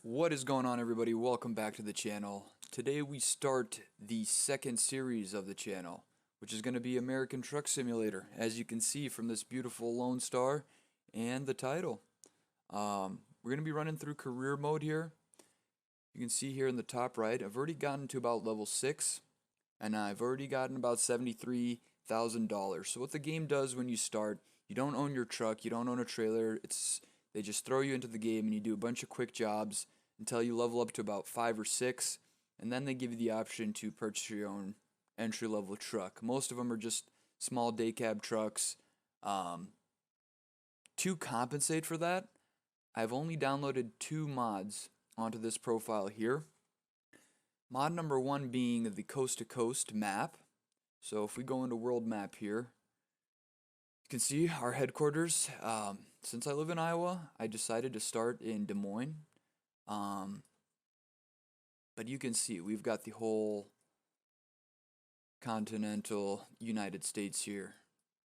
What is going on, everybody? Welcome back to the channel. Today we start the second series of the channel, which is going to be American Truck Simulator, as you can see from this beautiful Lone Star and the title. We're going to be running through career mode here. You can see here in the top right, I've already gotten to about level 6, and I've already gotten about $73,000. So what the game does when you start, you don't own your truck, you don't own a trailer, they just throw you into the game and you do a bunch of quick jobs until you level up to about 5 or 6, and then they give you the option to purchase your own entry-level truck. Most of them are just small day cab trucks. To compensate for that, I've only downloaded 2 mods onto this profile here. Mod number 1 being the coast-to-coast map. So if we go into world map here, you can see our headquarters. Since I live in Iowa, I decided to start in Des Moines. But you can see we've got the whole continental United States here,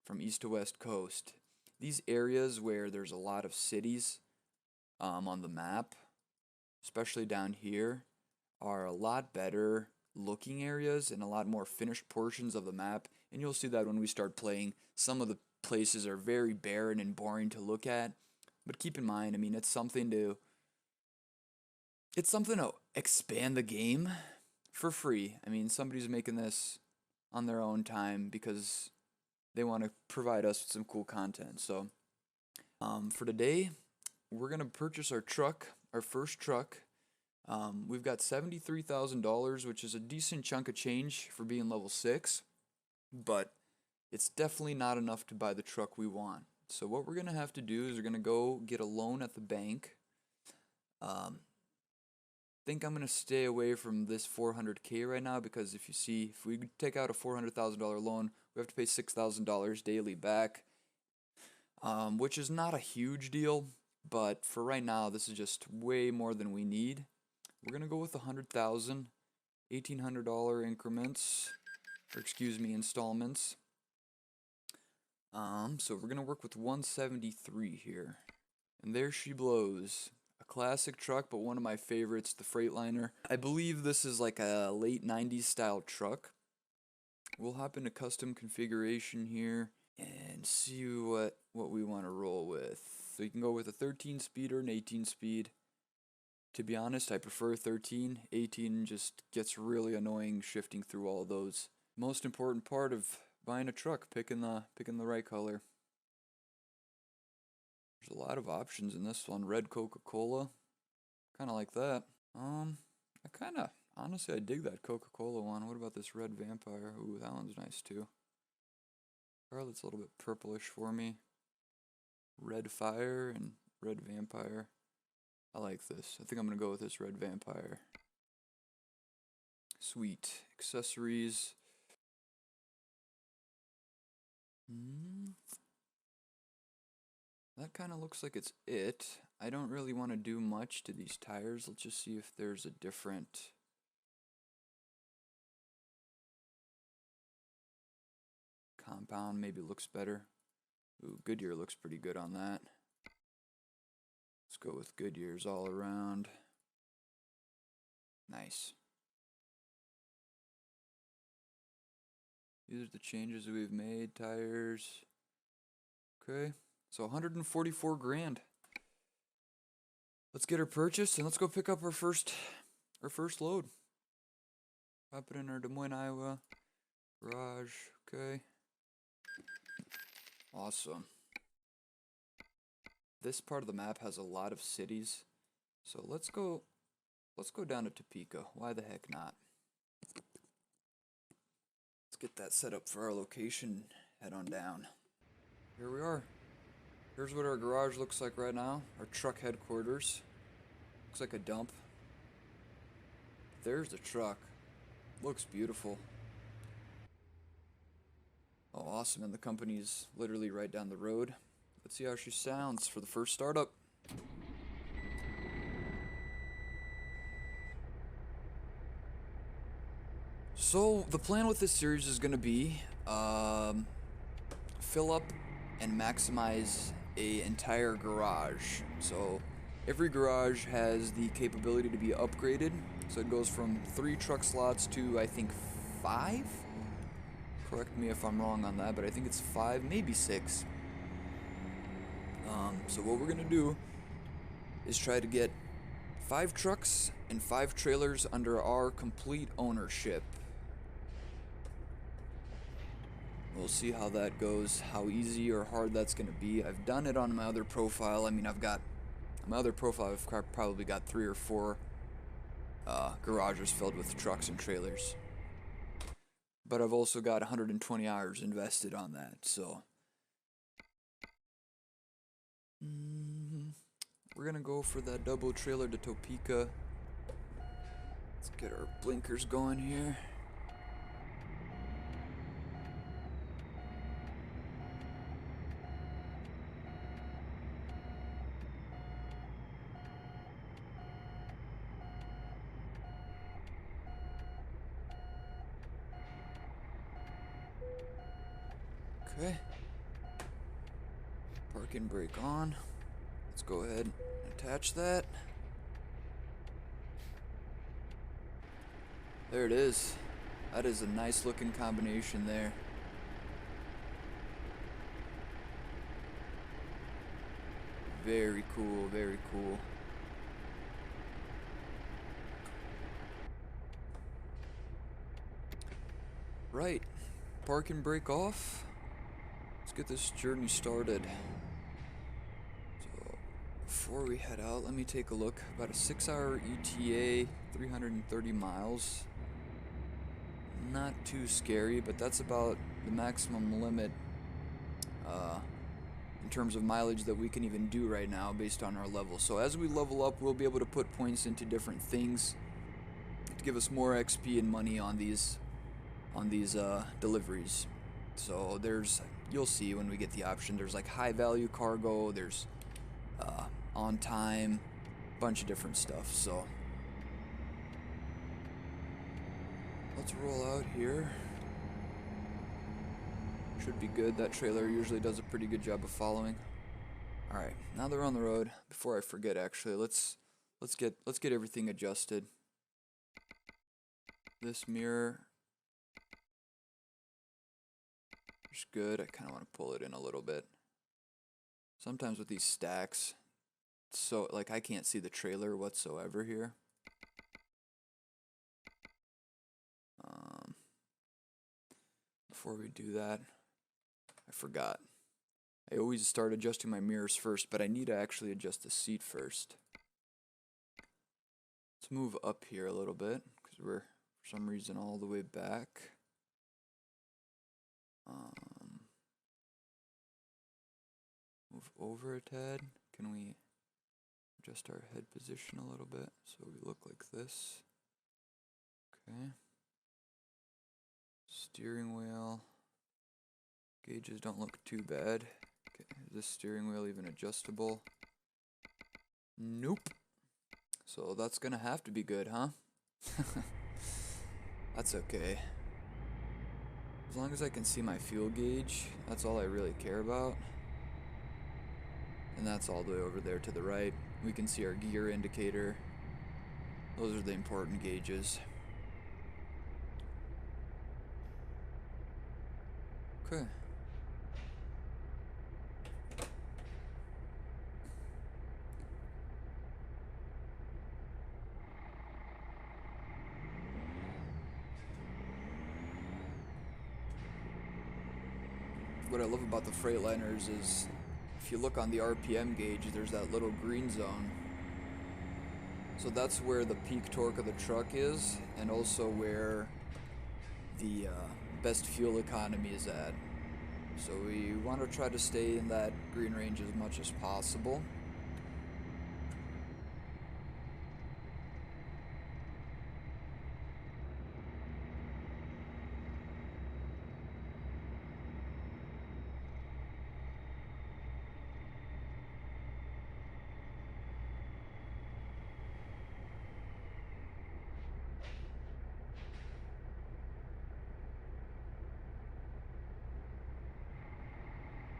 from east to west coast. These areas where there's a lot of cities on the map, especially down here, are a lot better looking areas and a lot more finished portions of the map, and you'll see that when we start playing. Some of the places are very barren and boring to look at, but keep in mind, I mean, it's something to expand the game for free. I mean, somebody's making this on their own time because they want to provide us with some cool content. So for today, we're going to purchase our truck, our first truck. We've got $73,000, which is a decent chunk of change for being level 6, but it's definitely not enough to buy the truck we want. So what we're going to have to do is we're going to go get a loan at the bank. I think I'm going to stay away from this $400K right now, because if we take out a $400,000 loan, we have to pay $6,000 daily back, which is not a huge deal, but for right now, this is just way more than we need. We're going to go with $100,000, $1,800 increments, or excuse me, installments. So we're going to work with 173 here. And there she blows. A classic truck, but one of my favorites, the Freightliner. I believe this is like a late 90s style truck. We'll hop into custom configuration here and see what we want to roll with. So you can go with a 13 speed or an 18 speed. To be honest, I prefer 13. 18 just gets really annoying shifting through all of those. Most important part of buying a truck, picking the right color. There's a lot of options in this one. Red Coca-Cola, kind of like that. Honestly, I dig that Coca-Cola one. What about this Red Vampire? Ooh, that one's nice too. Scarlet's a little bit purplish for me. Red Fire and Red Vampire. I like this. I think I'm gonna go with this Red Vampire. Sweet. Accessories. That kind of looks like it's it. I don't really want to do much to these tires. Let's just see if there's a different compound. Maybe looks better. Ooh, Goodyear looks pretty good on that. Let's go with Goodyear's all around. Nice. These are the changes we've made. Tires. Okay. So 144 grand. Let's get her purchased and let's go pick up our first load. Pop it in our Des Moines, Iowa garage. Okay. Awesome. This part of the map has a lot of cities. So let's go down to Topeka. Why the heck not? Let's get that set up for our location. Head on down. Here we are. Here's what our garage looks like right now. Our truck headquarters. Looks like a dump. There's the truck. Looks beautiful. Oh, awesome. And the company's literally right down the road. Let's see how she sounds for the first startup. So the plan with this series is going to be fill up and maximize a entire garage. So Every garage has the capability to be upgraded, so it goes from 3 truck slots to, I think, 5? Correct me if I'm wrong on that, but I think it's 5, maybe 6. So what we're gonna do is try to get 5 trucks and 5 trailers under our complete ownership. We'll see how that goes, how easy or hard that's gonna be. I've done it on my other profile. I mean, I've got my other profile. I've probably got 3 or 4 garages filled with trucks and trailers. But I've also got 120 hours invested on that, so we're gonna go for that double trailer to Topeka. Let's get our blinkers going here. Okay. Parking brake on. Let's go ahead and attach that. There it is. That is a nice looking combination there. Very cool, very cool. Right. Parking brake off. Let's get this journey started. So, before we head out, let me take a look. About a 6-hour ETA, 330 miles. Not too scary, but that's about the maximum limit in terms of mileage that we can even do right now based on our level. So as we level up, we'll be able to put points into different things to give us more XP and money on these deliveries. So you'll see when we get the option, there's like high value cargo, there's on time, bunch of different stuff. So let's roll out here. Should be good. That trailer usually does a pretty good job of following. All right, now they're on the road. Before I forget, actually, let's get everything adjusted. This mirror is good. I kind of want to pull it in a little bit. Sometimes with these stacks, so like I can't see the trailer whatsoever here. Before we do that, I forgot. I always start adjusting my mirrors first, but I need to actually adjust the seat first. Let's move up here a little bit, because we're, for some reason, all the way back. Move over a tad. Can we adjust our head position a little bit so we look like this? Okay. Steering wheel. Gauges don't look too bad. Okay, is this steering wheel even adjustable? Nope. So that's gonna have to be good, huh? That's okay. As long as I can see my fuel gauge, that's all I really care about. And that's all the way over there to the right. We can see our gear indicator. Those are the important gauges. Okay. What I love about the Freightliners is if you look on the RPM gauge, there's that little green zone. So that's where the peak torque of the truck is, and also where the best fuel economy is at. So we want to try to stay in that green range as much as possible.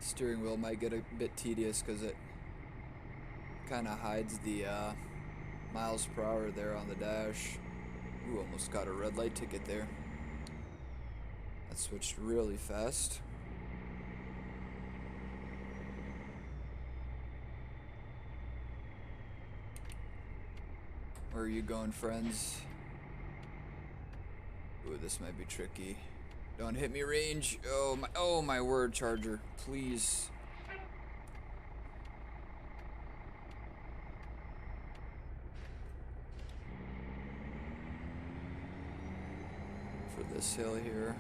Steering wheel might get a bit tedious because it kind of hides the miles per hour there on the dash. Ooh, almost got a red light ticket there. That switched really fast. Where are you going, friends? Ooh, this might be tricky. Don't hit me, range. Oh my word, Charger. Please. For this hill here.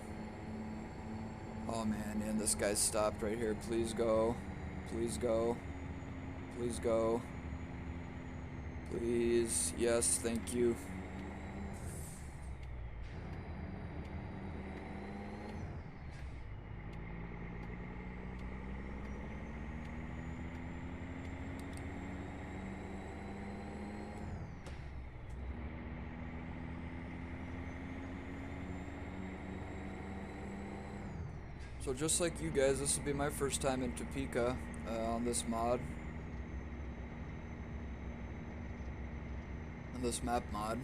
Oh man, and this guy's stopped right here. Please go. Please go. Please go. Please. Yes, thank you. So just like you guys, this will be my first time in Topeka on this mod. On this map mod.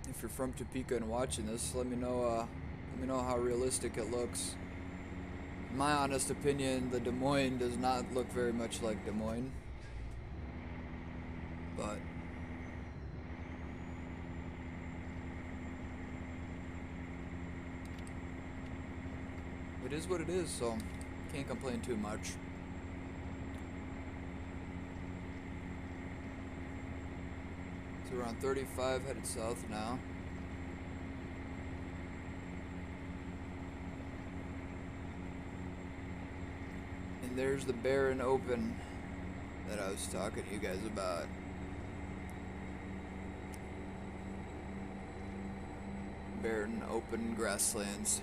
If you're from Topeka and watching this, let me know how realistic it looks. In my honest opinion, the Des Moines does not look very much like Des Moines. But it is what it is, so can't complain too much. So we're on 35 headed south now. And there's the barren open that I was talking to you guys about. Barren open grasslands.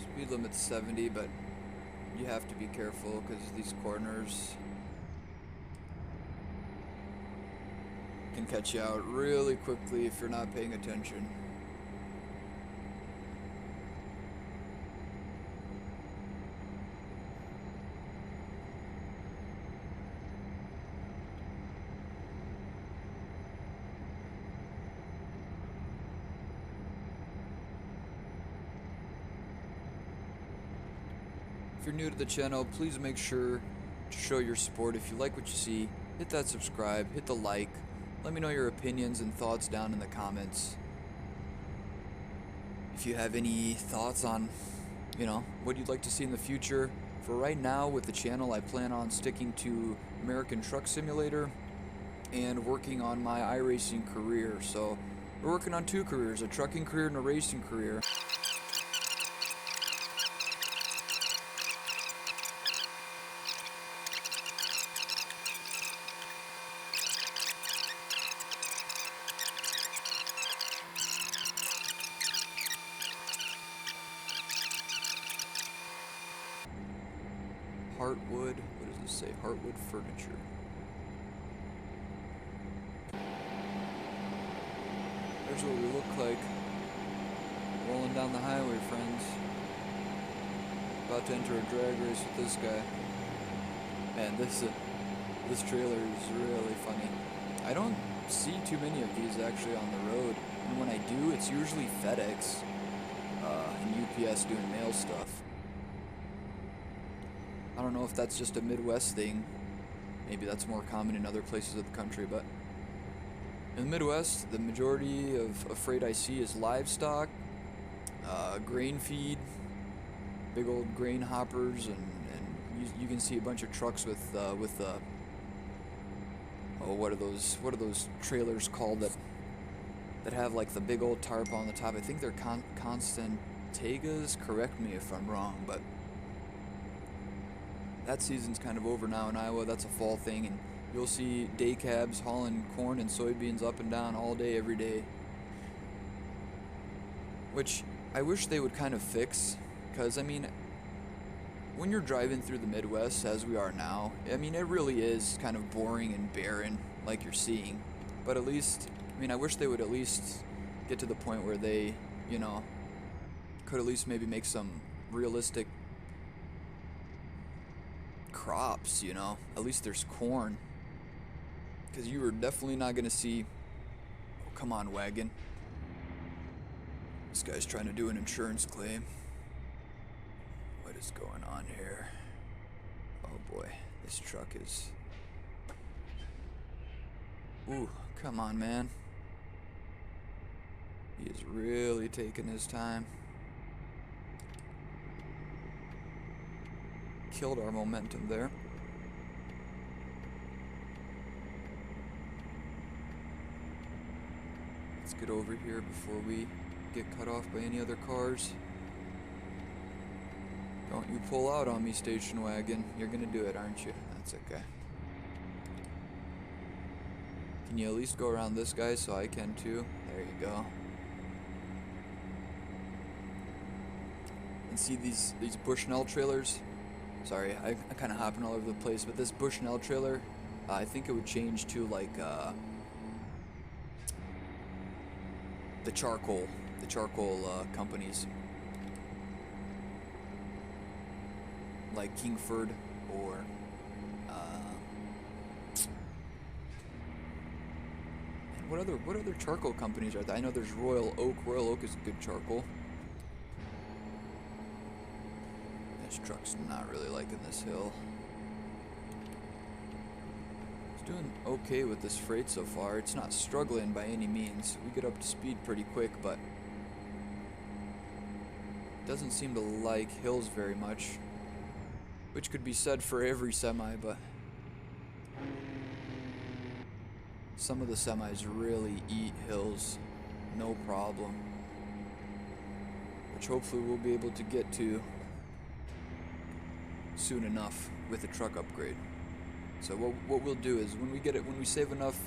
Speed limit's 70, but you have to be careful because these corners can catch you out really quickly if you're not paying attention. If you're new to the channel, please make sure to show your support. If you like what you see, hit that subscribe, hit the like. Let me know your opinions and thoughts down in the comments. If you have any thoughts on, what you'd like to see in the future. For right now with the channel, I plan on sticking to American Truck Simulator and working on my iRacing career. So we're working on two careers, a trucking career and a racing career. Heartwood, what does this say? Heartwood Furniture. There's what we look like. Rolling down the highway, friends. About to enter a drag race with this guy. Man, this trailer is really funny. I don't see too many of these actually on the road. And when I do, it's usually FedEx and UPS doing mail stuff. I don't know if that's just a Midwest thing. Maybe that's more common in other places of the country, but in the Midwest, the majority of freight I see is livestock, grain feed, big old grain hoppers, and you can see a bunch of trucks with what are those trailers called that have like the big old tarp on the top? I think they're Constantegas. Correct me if I'm wrong, but that season's kind of over now in Iowa. That's a fall thing, and you'll see day cabs hauling corn and soybeans up and down all day, every day. Which I wish they would kind of fix, because, I mean, when you're driving through the Midwest, as we are now, I mean, it really is kind of boring and barren, like you're seeing. But at least I mean, I wish they would at least get to the point where they, you know, could at least maybe make some realistic crops, you know. At least there's corn. Because you are definitely not going to see... Oh, come on, wagon. This guy's trying to do an insurance claim. What is going on here? Oh boy, this truck is... Ooh, come on, man. He is really taking his time. Killed our momentum there. Let's get over here before we get cut off by any other cars. Don't you pull out on me, station wagon. You're gonna do it, aren't you? That's okay. Can you at least go around this guy so I can too? There you go. And see these Bushnell trailers? Sorry, I kind of hopping all over the place, but this Bushnell trailer, I think it would change to like the charcoal companies, like Kingford or what other charcoal companies are there? I know there's Royal Oak. Royal Oak is a good charcoal. This truck's not really liking this hill. It's doing okay with this freight so far. It's not struggling by any means. We get up to speed pretty quick, but it doesn't seem to like hills very much, which could be said for every semi, but some of the semis really eat hills, no problem, which hopefully we'll be able to get to soon enough with a truck upgrade. So what we'll do is when we save enough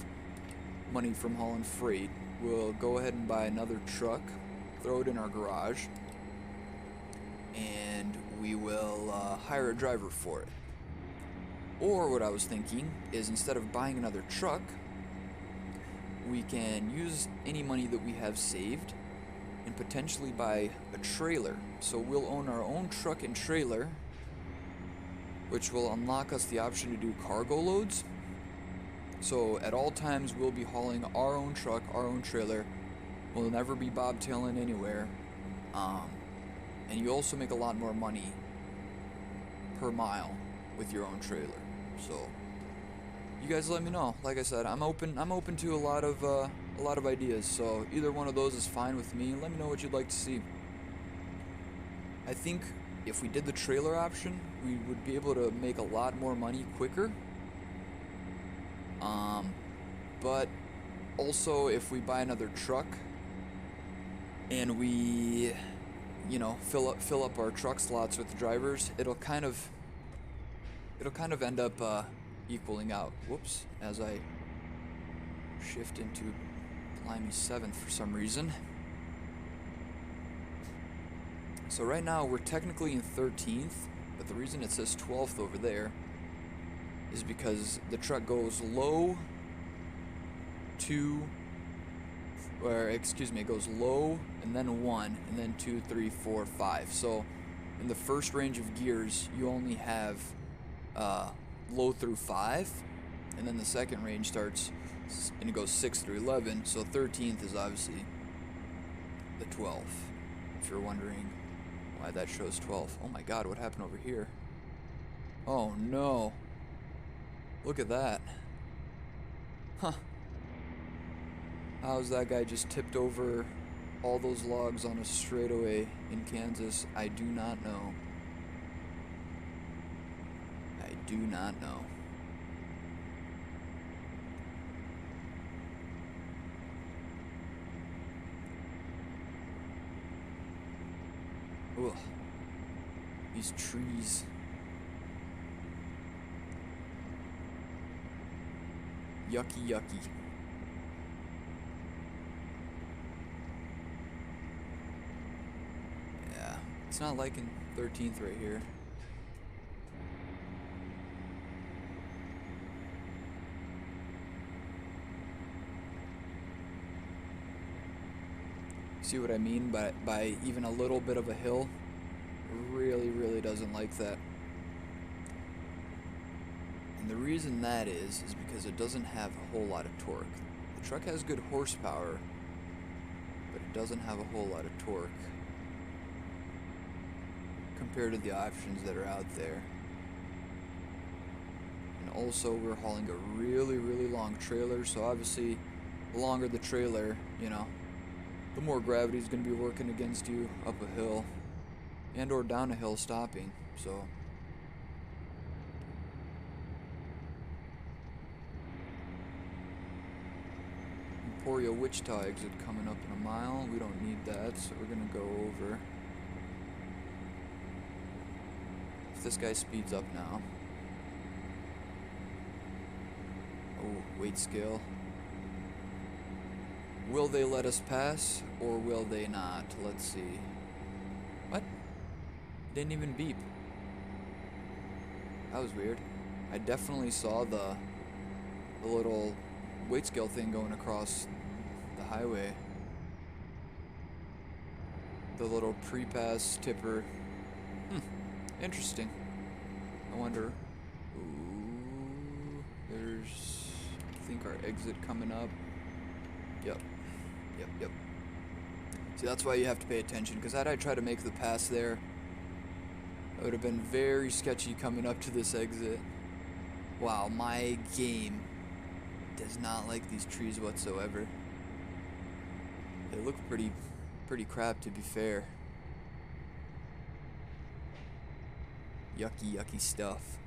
money from hauling freight, we'll go ahead and buy another truck, throw it in our garage, and we will hire a driver for it. Or what I was thinking is, instead of buying another truck, we can use any money that we have saved and potentially buy a trailer. So we'll own our own truck and trailer, which will unlock us the option to do cargo loads. So at all times we'll be hauling our own truck, our own trailer. We'll never be bobtailing anywhere. And you also make a lot more money per mile with your own trailer. So you guys let me know. Like I said, I'm open to a lot of ideas. So either one of those is fine with me. Let me know what you'd like to see. I think if we did the trailer option, we would be able to make a lot more money quicker. But also, if we buy another truck and we, you know, fill up our truck slots with drivers, it'll kind of end up equaling out. Whoops, as I shift into blimey 7th for some reason. So right now we're technically in 13th, but the reason it says 12th over there is because the truck goes low it goes low and then 1 and then 2, 3, 4, 5. So in the first range of gears you only have low through 5, and then the second range starts and it goes 6 through 11. So 13th is obviously the 12th, if you're wondering why that shows 12. Oh my god, what happened over here? Oh no. Look at that. Huh. How's that guy just tipped over all those logs on a straightaway in Kansas? I do not know. I do not know. Ugh. These trees. Yucky, yucky. Yeah, it's not liking 13th right here. See what I mean by even a little bit of a hill? Really doesn't like that. And the reason that is because it doesn't have a whole lot of torque. The truck has good horsepower, but it doesn't have a whole lot of torque compared to the options that are out there. And also we're hauling a really long trailer, so obviously the longer the trailer, you know, the more gravity is going to be working against you up a hill and or down a hill stopping. So Emporia Wichita exit coming up in a mile. We don't need that, so we're going to go over. If this guy speeds up now. Oh, weight scale. Will they let us pass, or will they not? Let's see. What? Didn't even beep. That was weird. I definitely saw the little weight scale thing going across the highway. The little pre-pass tipper. Interesting. I wonder. Ooh, there's, I think, our exit coming up. Yep. See, that's why you have to pay attention, because had I tried to make the pass there, it would have been very sketchy coming up to this exit. Wow, my game does not like these trees whatsoever. They look pretty crap, to be fair. Yucky stuff.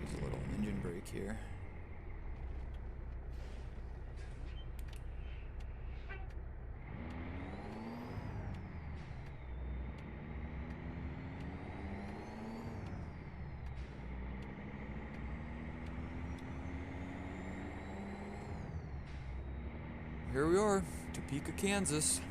There's a little engine brake here. Here we are, Topeka, Kansas.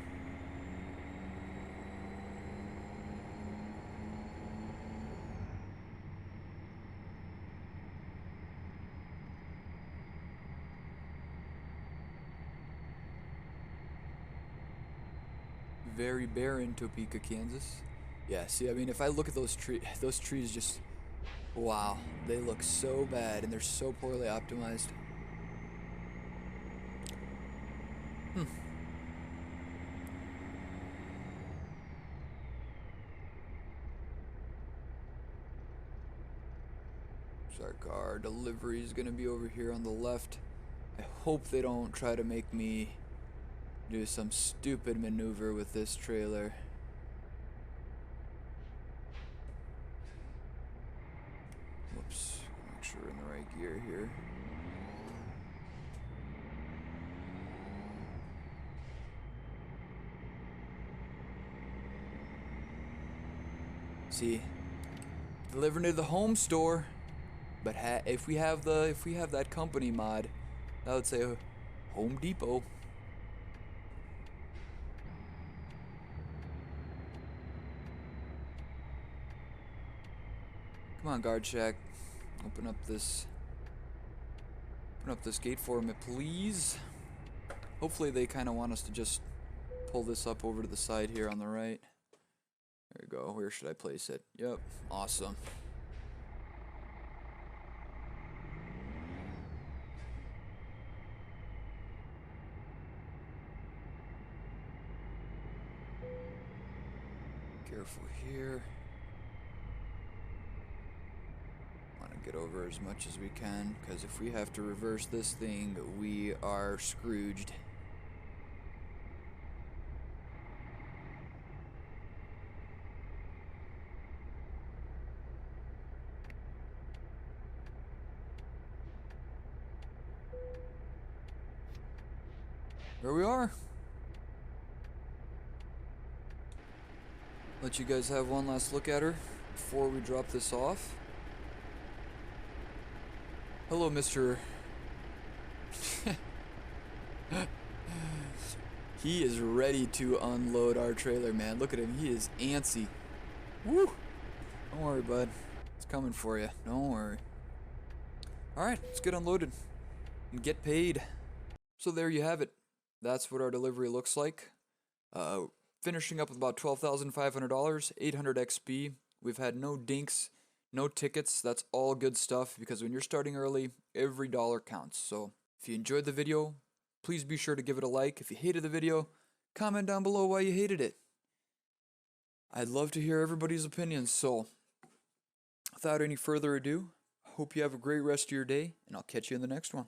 Very barren Topeka, Kansas. Yeah, see, I mean, if I look at those trees just, wow, they look so bad and they're so poorly optimized. So our car delivery is gonna be over here on the left. I hope they don't try to make me do some stupid maneuver with this trailer. Whoops, make sure we're in the right gear here. See, delivering to the home store, but if we have that company mod, that would say Home Depot. Come on, guard shack, open up this gate for me, please. Hopefully they kind of want us to just pull this up over to the side here on the right. There we go. Where should I place it? Yep. Awesome. Careful here. Want to get over as much as we can, because if we have to reverse this thing, we are Scrooged. There we are. Let you guys have one last look at her before we drop this off. Hello, Mr. He is ready to unload our trailer, man. Look at him. He is antsy. Woo! Don't worry, bud. It's coming for you. Don't worry. Alright, let's get unloaded and get paid. So there you have it. That's what our delivery looks like. Finishing up with about $12,500, 800 XP. We've had no dinks, no tickets. That's all good stuff because when you're starting early, every dollar counts. So if you enjoyed the video, please be sure to give it a like. If you hated the video, comment down below why you hated it. I'd love to hear everybody's opinions. So without any further ado, hope you have a great rest of your day, and I'll catch you in the next one.